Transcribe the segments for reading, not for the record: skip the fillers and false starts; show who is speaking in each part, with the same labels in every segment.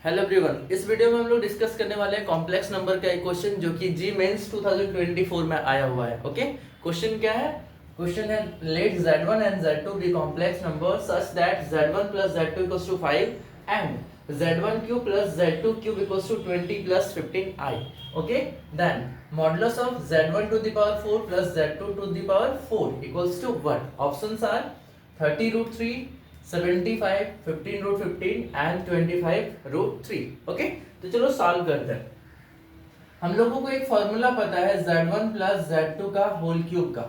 Speaker 1: Hello everyone, इस video में हम लोग डिस्कस करने वाले हैं कॉम्प्लेक्स नंबर का एक क्वेश्चन जो कि जी मेंस 2024 में आया हुआ है। ओके, क्वेश्चन क्या है? क्वेश्चन है let z1 and z2 be complex number such that z1 plus z2 equals to 5 and z1 cube plus z2 cube equals to 20 plus 15i. Okay, then modulus of z1 to the power 4 plus z2 to the power 4 equals to what? Options are 30 root 3, 75, 15 root 15 and 25 root 3. Okay, तो चलो solve करते हैं। हम लोगों को एक formula पता है z1 प्लस z2 का होल क्यूब का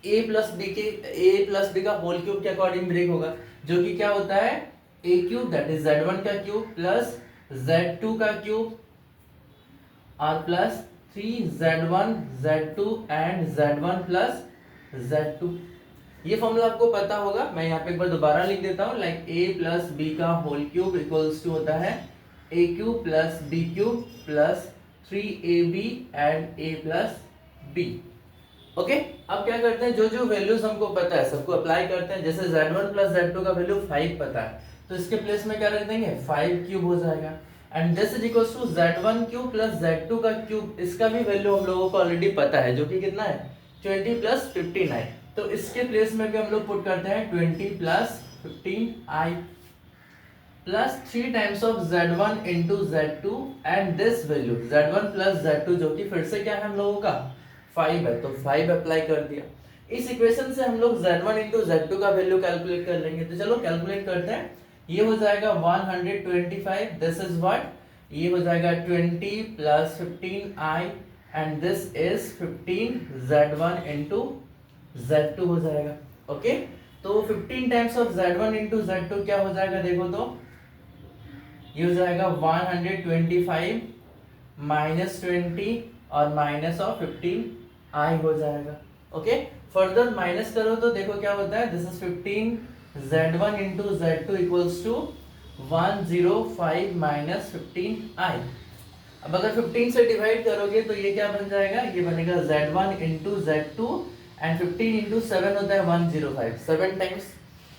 Speaker 1: a प्लस b का होल क्यूब के अकॉर्डिंग ब्रेक होगा, जो कि क्या होता है a cube that is z1 का क्यूब प्लस z2 का क्यूब और plus 3z1 z2 and z1 plus z2। ये फॉर्मूला आपको पता होगा, मैं यहाँ पे एक बार दोबारा लिख देता हूँ। लाइक a प्लस बी का होल क्यूब इक्वल्स टू होता है a cube plus b cube plus 3ab and a plus b। Okay, अब क्या करते हैं, जो जो वैल्यूज हमको पता है सबको अप्लाई करते हैं। जैसे z1 प्लस z2 का वैल्यू 5 पता है, तो इसके प्लेस में क्या रख देंगे, 5 क्यूब हो जाएगा। And this is equals to z1 cube plus z2 का क्यूब, इसका भी वैल्यू हम लोगों को ऑलरेडी पता है, जो कि कितना है 20 प्लस 15 है। तो इसके प्लेस में भी हम लोग पुट करते हैं 20 plus 15i plus 3 times of z1 into z2 and this value z1 plus z2 जो कि फिर से क्या है हम लोगों का 5 है, तो 5 अप्लाई कर दिया। इस इक्वेशन से हम लोग z1 इंटू z2 का वैल्यू कैलकुलेट कर लेंगे। तो चलो कैलकुलेट करते हैं। ये हो जाएगा 125, दिस इज व्हाट, ये हो जाएगा 20 plus 15i and this is 15 z1 into z2 हो जाएगा। ओके, तो 15 times of z1 into z2 क्या हो जाएगा, देखो तो ये हो जाएगा 125 माइनस 20 और माइनस ऑफ 15i हो जाएगा। ओके, फर्दर माइनस करो तो देखो क्या होता है, this is 15 z1 into z2 equals to 105 minus 15i। अब अगर 15 से डिवाइड करोगे तो ये क्या बन जाएगा, ये बनेगा z1 into z2 and 15 into 7 होता है 105, 7 times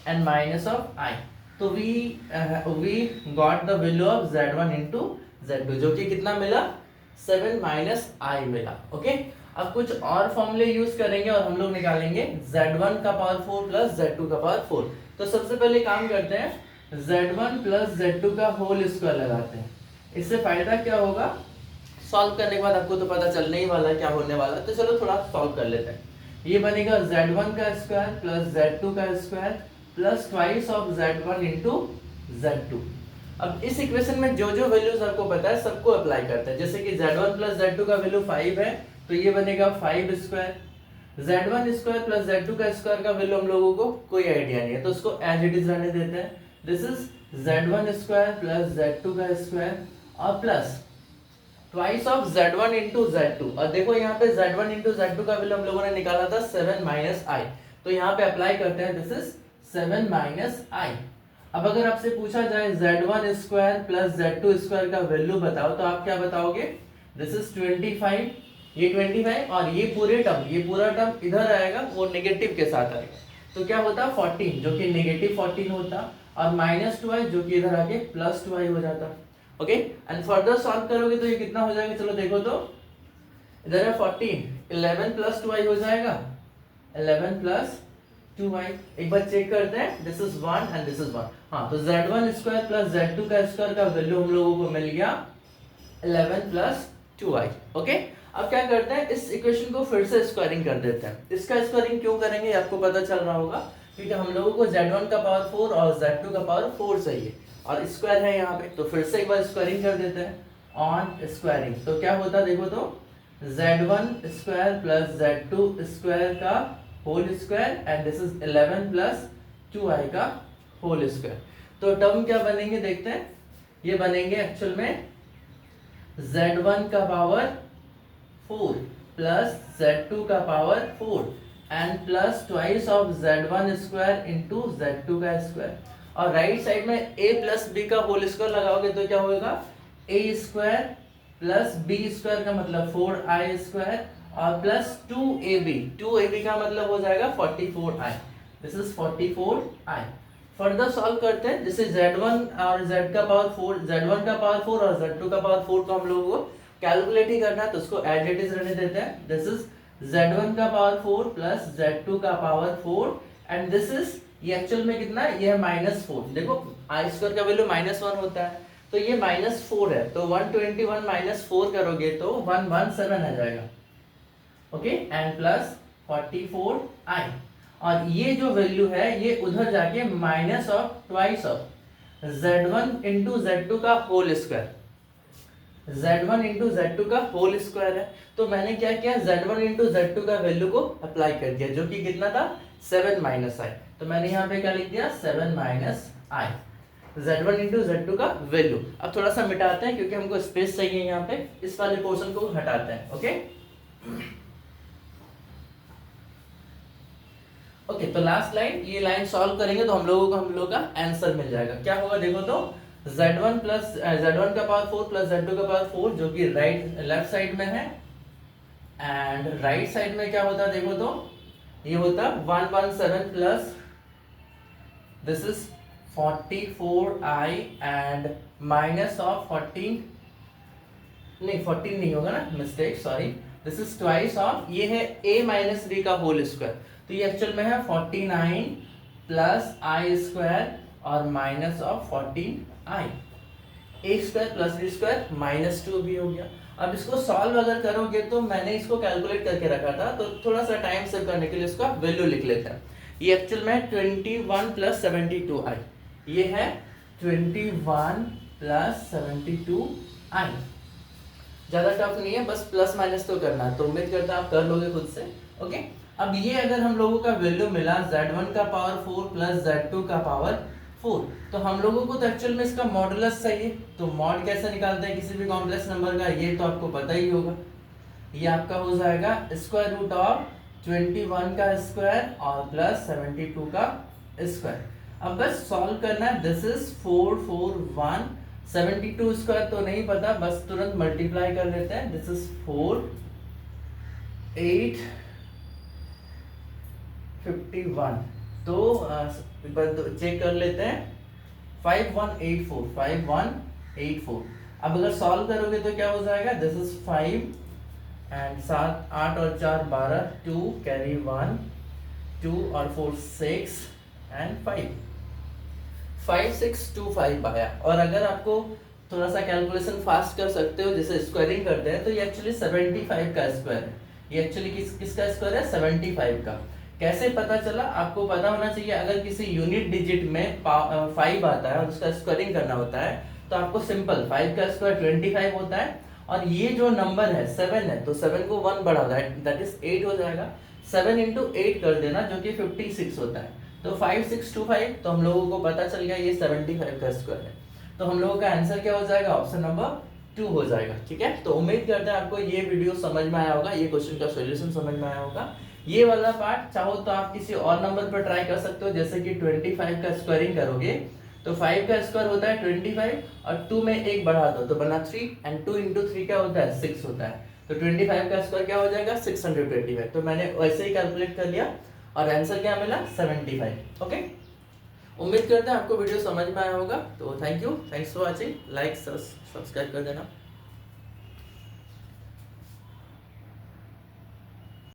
Speaker 1: and minus of i। तो we got the value of z1 into z2 जो कि कितना मिला, 7 माइनस i मिला। ओके, अब कुछ और फॉर्मूले यूज करेंगे और हम लोग निकालेंगे z1 का पावर 4 प्लस z2 का पावर 4। तो सबसे पहले काम करते हैं, z1 प्लस z2 का होल स्क्वायर लगाते हैं। इससे फायदा क्या होगा, सॉल्व करने के बाद आपको तो पता चलने ही वाला है क्या होने वाला है। तो चलो थोड़ा सॉल्व कर लेते हैं। ये बनेगा z1 का स्क्वायर प्लस z2 का square plus twice of z1 into z2। अब इस इक्वेशन में जो जो वैल्यूज आपको पता है सबको अप्लाई करते हैं। जैसे कि z1 प्लस z2 का वैल्यू 5 है, तो ये बनेगा 5 square. z1 square plus z2 का स्क्वायर का वैल्यू हम लोगों को कोई आइडिया नहीं है, तो उसको एज इट इज रहने देते हैं। This is z1 square plus z2 का स्क्वायर और plus twice of z1 into z2। और देखो यहाँ पे z1 इंटू z2 का वैल्यू हम लोगों ने निकाला था 7 माइनस i, तो यहाँ पे अप्लाई करते हैं, दिस इज 7 माइनस i। अब अगर आपसे पूछा जाए z1 square plus z2 square का वैल्यू बताओ, तो आप क्या बताओगे, दिस इज 25, ये 25 और ये पूरा टर्म इधर आएगा, वो नेगेटिव के साथ आएगा, तो क्या होता 14 जो कि नेगेटिव 14 होता और माइनस 2i जो कि इधर आके प्लस 2i हो जाता। ओके, एंड फर्दर सॉल्व करोगे तो ये कितना हो जाएगा, चलो देखो तो इधर है 14, 11 प्लस 2i हो जाएगा, 11 प्लस 2i। एक बार चेक करते हैं, this is 1 and this is 1। हाँ, तो z1 स्क्वायर प्लस z2 का स्क्वायर का वैल्यू हम लोगों को मिल गया 11 प्लस 2i। ओके, अब क्या करते हैं, इस इक्वेशन को फिर से स्क्वायरिंग कर देते हैं। इसका स्क्वायरिंग क्यों करेंगे आपको पता चल रहा होगा, क्योंकि हम लोगों को z1 का पावर 4 और z2 का पावर 4 चाहिए और स्क्वायर है यहाँ पे, तो फिर से एक बार स्क्वायरिंग कर देते हैं ऑन स्क्वायरिंग। तो क्या होता है देखो तो, z1 square plus z2 square का whole square and this is 11 plus 2i का होल स्क्वायर। तो टर्म क्या बनेंगे देखते हैं, ये बनेंगे एक्चुअल में z1 का पावर 4 प्लस z2 का power 4 and plus twice of z1 square into z2 का स्क्वायर। और राइट साइड में a प्लस b का होल स्क्वायर लगाओगे तो क्या होगा, a square plus b square का मतलब 4i स्क्वायर और प्लस 2ab का मतलब हो जाएगा 44i, this is 44i। Further solve करते हैं, जैसे z1 और z का पावर 4, z1 का पावर 4 और z2 का पावर 4 को हम लोगों को कैलकुलेट ही करना है, तो उसको एज इट इज रहने देते हैं। दिस इज z1 का पावर 4 प्लस z2 का पावर 4 एंड दिस इज, ये एक्चुअल में कितना है, ये है -4। देखो आई स्क्वायर का वैल्यू -1 होता है, तो ये -4 है, तो 121 -4 करोगे तो 117 आ जाएगा, ओके, एंड प्लस 44i, और ये जो वैल्यू है ये उधर जाके minus of twice of z1 into z2 का whole square, z1 into z2 का होल स्क्वायर है। तो मैंने क्या किया, z1 इंटू z2 का वैल्यू को अप्लाई कर दिया, जो कि कितना था 7 माइनस आई, तो मैंने यहाँ पे क्या लिख दिया 7 माइनस आई, z1 इंटू z2 का वैल्यू। अब थोड़ा सा मिटाते हैं क्योंकि हमको स्पेस चाहिए यहाँ पे, इस वाले पोर्शन को हटाते हैं, ओके ओके। तो लास्ट लाइन, ये लाइन सॉल्व करेंगे तो हम लोगों का आंसर मिल जाएगा। क्या होगा देखो तो, z1 का पावर 4 प्लस z2 का पावर 4 जो कि लेफ्ट साइड में है, एंड राइट साइड में क्या होता है देखो तो, ये होता 117 plus this is 44i and minus of 14 नहीं होगा ना, mistake, sorry, this is twice of, ये है a माइनस b का होल स्क्वायर, तो ये एक्चुअल में है 49 प्लस आई स्क्वायर और minus of 14i, a square plus b square -2 भी हो गया। अब इसको सॉल्व अगर करोगे तो मैंने इसको कैलकुलेट करके रखा था, तो थोड़ा सा टाइम सेव करने के लिए इसका वैल्यू लिख लेते हैं। ये एक्चुअल में 21 प्लस 72i, ये है 21 प्लस 72i, ज्यादा टफ नहीं है, बस प्लस माइनस तो करना है, तो उम्मीद करता हूं आप कर लोगे खुद से, ओके। अब ये अगर हम लोगों का वैल्यू मिला z1 का पावर 4 प्लस z2 का पावर 4, तो हम लोगों को तो एक्चुअल में इसका मॉडुलस चाहिए, तो मॉड कैसे निकालते हैं किसी भी कॉम्प्लेक्स नंबर का, ये तो आपको पता ही होगा, ये आपका हो जाएगा स्क्वायर रूट ऑफ 21 का स्क्वायर और प्लस 72 का स्क्वायर। अब बस सॉल्व करना है, दिस इज 441, 72 स्क्वायर तो नहीं पता, बस तुरंत मल्टीप्लाई कर लेते हैं, दिस इज 4 8 51, तो चेक कर लेते हैं 5184। अब अगर सॉल्व करोगे तो क्या हो जाएगा, दिस इज 5 एंड 7 8 और 4 12, 2 कैरी 1, 2 और 4 6 एंड 5625 आया। और अगर आपको थोड़ा सा कैलकुलेशन फास्ट कर सकते हो, जैसे स्क्वायरिंग करते हैं, तो ये एक्चुअली 75 का स्क्वायर है, ये एक्चुअली किसका स्क्वायर है 75 का। कैसे पता चला, आपको पता होना चाहिए, अगर किसी यूनिट डिजिट में 5 आता है और उसका स्क्वायरिंग करना होता है, तो आपको सिंपल 5 का स्क्वायर 25 होता है, और ये जो नंबर है 7 है, तो 7 को 1 बढ़ा दैट इज 8 हो जाएगा, 7 इंटू 8 कर देना जो कि 56 होता है, तो 5625, तो हम लोगों को पता चल गया ये 75 का स्क्वायर है, तो हम लोगों का आंसर क्या हो जाएगा, ऑप्शन नंबर 2 हो जाएगा, ठीक है। तो उम्मीद करते हैं आपको ये वीडियो समझ में आया होगा, ये क्वेश्चन का सॉल्यूशन समझ में आया होगा। ये वाला पार्ट चाहो तो आप किसी और नंबर पर ट्राई कर सकते हो, जैसे कि 25 का स्क्वायरिंग करोगे तो 5 का स्क्वायर होता है 25 और 2 में 1 बढ़ा दो तो बना 3 एंड 2 इंटू 3 क्या होता है 6 होता है, तो 25 का स्क्वायर क्या हो जाएगा 625। तो मैंने वैसे ही कैलकुलेट कर लिया और आंसर क्या मिला 75, ओके। उम्मीद करते हैं आपको वीडियो समझ में आया होगा, तो thank you, thanks for watching, like subscribe कर देना।